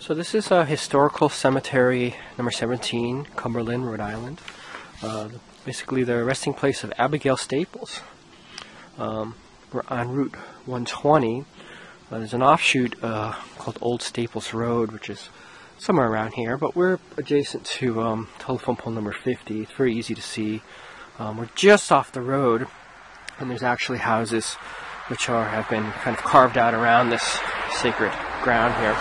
So this is a historical cemetery number 17, Cumberland, Rhode Island. Basically the resting place of Abigail Staples. We're on Route 120. There's an offshoot called Old Staples Road, which is somewhere around here, but we're adjacent to telephone pole number 50. It's very easy to see. We're just off the road, and there's actually houses which have been kind of carved out around this sacred ground here.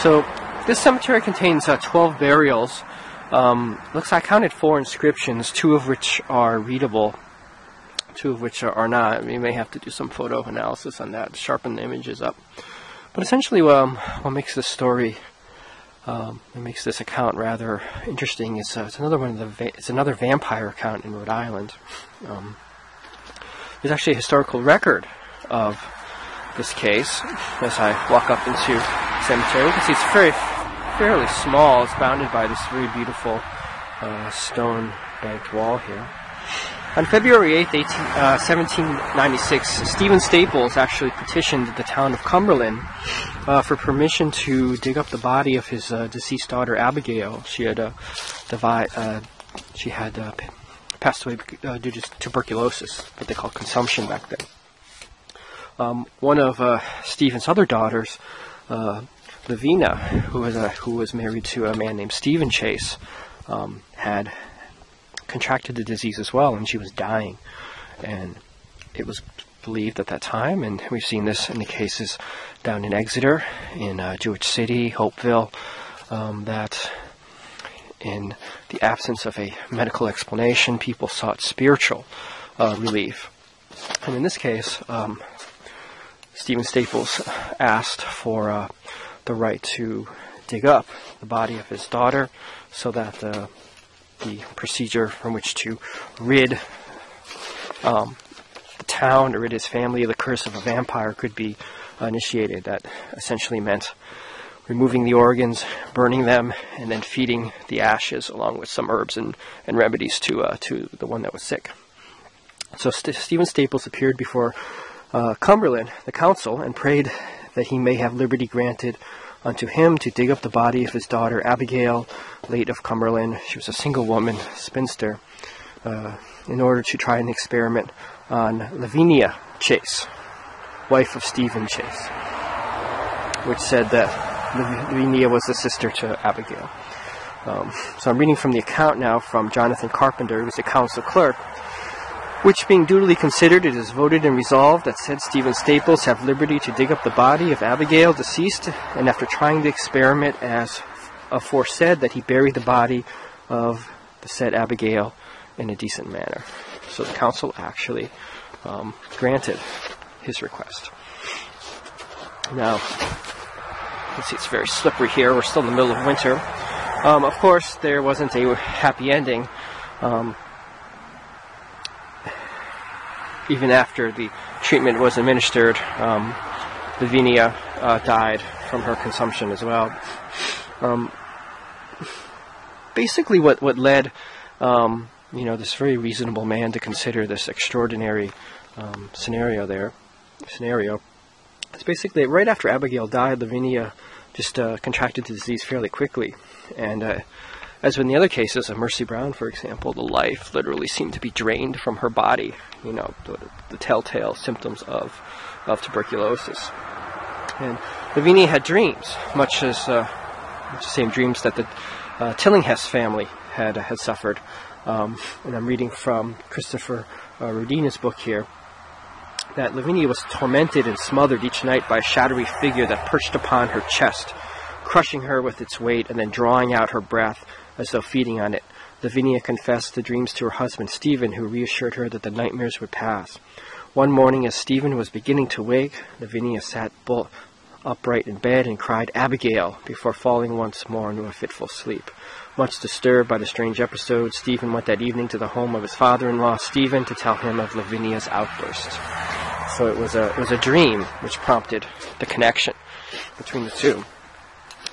So this cemetery contains 12 burials. Looks like I counted 4 inscriptions, 2 of which are readable, 2 of which are not. We may have to do some photo analysis on that to sharpen the images up. But essentially what makes this story, what makes this account rather interesting is it's another vampire account in Rhode Island. There's actually a historical record of this case. As I walk up into the cemetery, you can see it's fairly small. It's bounded by this very beautiful stone banked wall here. On February 8th, 1796, Stephen Staples actually petitioned the town of Cumberland for permission to dig up the body of his deceased daughter Abigail. She had passed away due to tuberculosis, what they called consumption back then. One of Stephen's other daughters, Lavina, who was married to a man named Stephen Chase, had contracted the disease as well, and she was dying. And it was believed at that time, and we've seen this in the cases down in Exeter, in Jewett City, Hopeville, that in the absence of a medical explanation, people sought spiritual relief. And in this case, Stephen Staples asked for the right to dig up the body of his daughter so that the procedure from which to rid the town or rid his family of the curse of a vampire could be initiated. That essentially meant removing the organs, burning them, and then feeding the ashes along with some herbs and remedies to the one that was sick. So Stephen Staples appeared before Cumberland, the council, and prayed that he may have liberty granted unto him to dig up the body of his daughter Abigail, late of Cumberland. She was a single woman, spinster, in order to try an experiment on Lavinia Chase, wife of Stephen Chase, which said that Lavinia was the sister to Abigail. So I'm reading from the account now from Jonathan Carpenter, who was the council clerk. Which being duly considered, it is voted and resolved that said Stephen Staples have liberty to dig up the body of Abigail, deceased, and after trying the experiment as aforesaid, that he bury the body of the said Abigail in a decent manner. So the council actually granted his request. Now, you can see it's very slippery here. We're still in the middle of winter. Of course, there wasn't a happy ending. Even after the treatment was administered, Lavinia died from her consumption as well. Basically, what led this very reasonable man to consider this extraordinary scenario is basically right after Abigail died, Lavinia just contracted the disease fairly quickly, and as in the other cases of Mercy Brown, for example, the life literally seemed to be drained from her body, the telltale symptoms of tuberculosis. And Lavinia had dreams, much the same dreams that the Tillinghast family had suffered. And I'm reading from Christopher Rodina's book here, that Lavinia was tormented and smothered each night by a shadowy figure that perched upon her chest, crushing her with its weight and then drawing out her breath as though feeding on it. Lavinia confessed the dreams to her husband Stephen, who reassured her that the nightmares would pass. One morning, as Stephen was beginning to wake, Lavinia sat bolt upright in bed and cried, "Abigail," before falling once more into a fitful sleep. Much disturbed by the strange episode, Stephen went that evening to the home of his father-in-law, Stephen, to tell him of Lavinia's outburst. So it was a dream which prompted the connection between the two.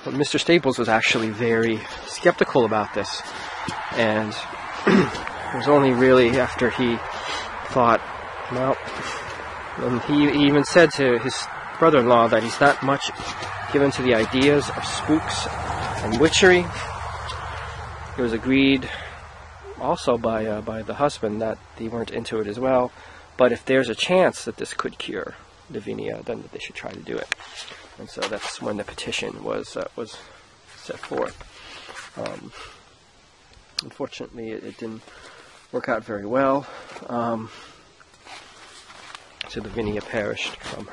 But Mr. Staples was actually very skeptical about this, and it was only really after he thought, well, he even said to brother-in-law that he's not much given to the ideas of spooks and witchery. It was agreed also by the husband that they weren't into it as well, but if there's a chance that this could cure Lavinia, then they should try to do it. And so that's when the petition was set forth. Unfortunately, it didn't work out very well. So Lavinia perished from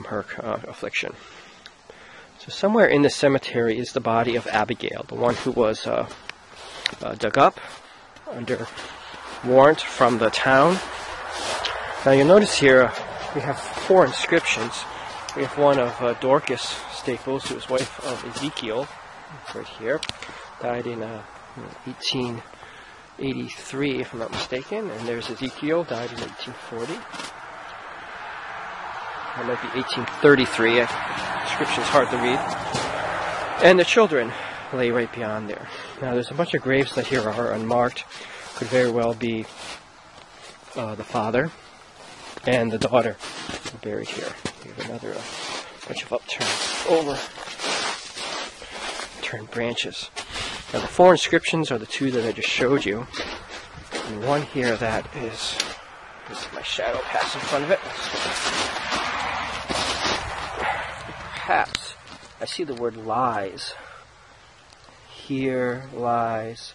her affliction. So somewhere in the cemetery is the body of Abigail, the one who was dug up under warrant from the town. Now you'll notice here we have 4 inscriptions. We have one of Dorcas Staples, who was wife of Ezekiel, right here, died in 1883, if I'm not mistaken. And there's Ezekiel, died in 1840. That might be 1833. The inscription's hard to read. And the children lay right beyond there. Now there's a bunch of graves that here are unmarked. Could very well be the father and the daughter buried here. We have another bunch of upturned branches. Now the 4 inscriptions are the 2 that I just showed you. And one here that is my shadow pass in front of it. Perhaps I see the word lies. Here lies.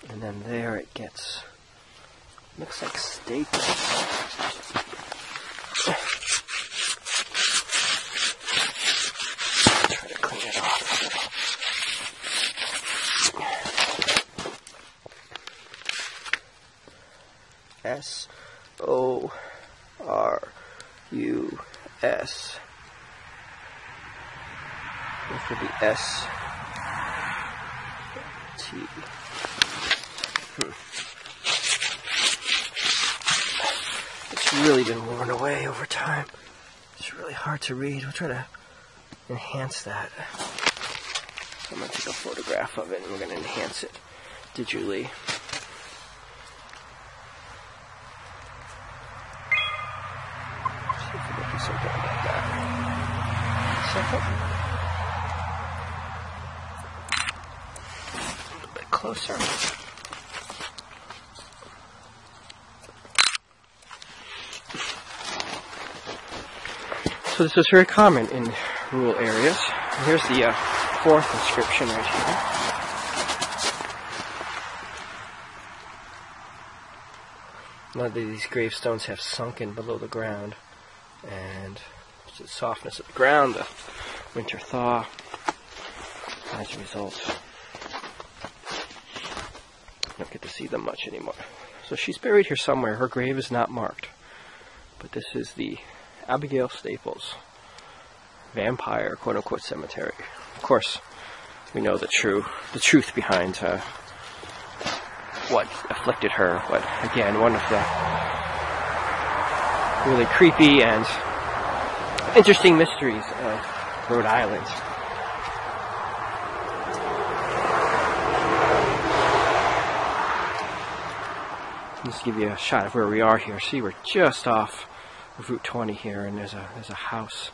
And then there it looks like Staples. Try to clean it off a little. S-O-R-U-S. This would be S-T. It's really been worn away over time. It's really hard to read. We'll try to enhance that. So I'm going to take a photograph of it and we're going to enhance it digitally. See if we can do something like that. A little bit closer. So this is very common in rural areas. And here's the 4th inscription right here. Now these gravestones have sunken below the ground, and the softness of the ground, the winter thaw, as a result, you don't get to see them much anymore. So she's buried here somewhere. Her grave is not marked, but this is the Abigail Staples vampire, quote-unquote, cemetery. Of course, we know the truth behind what afflicted her, but again, one of the really creepy and interesting mysteries of Rhode Island. Let's give you a shot of where we are here. See, we're just off of Route 20 here, and there's a house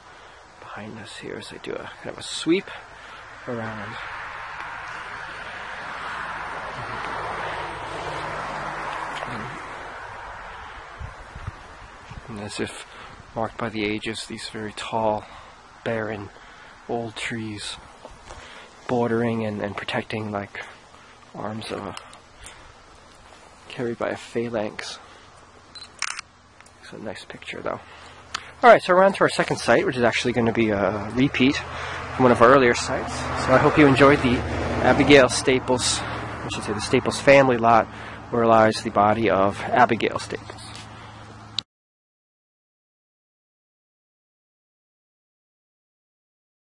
behind us here as I do a kind of a sweep around. And as if marked by the ages, these very tall, barren, old trees bordering and protecting like arms of carried by a phalanx. It's a nice picture though. Alright, so we're on to our second site, which is actually going to be a repeat from one of our earlier sites. So I hope you enjoyed the Abigail Staples, I should say the Staples family lot, where lies the body of Abigail Staples.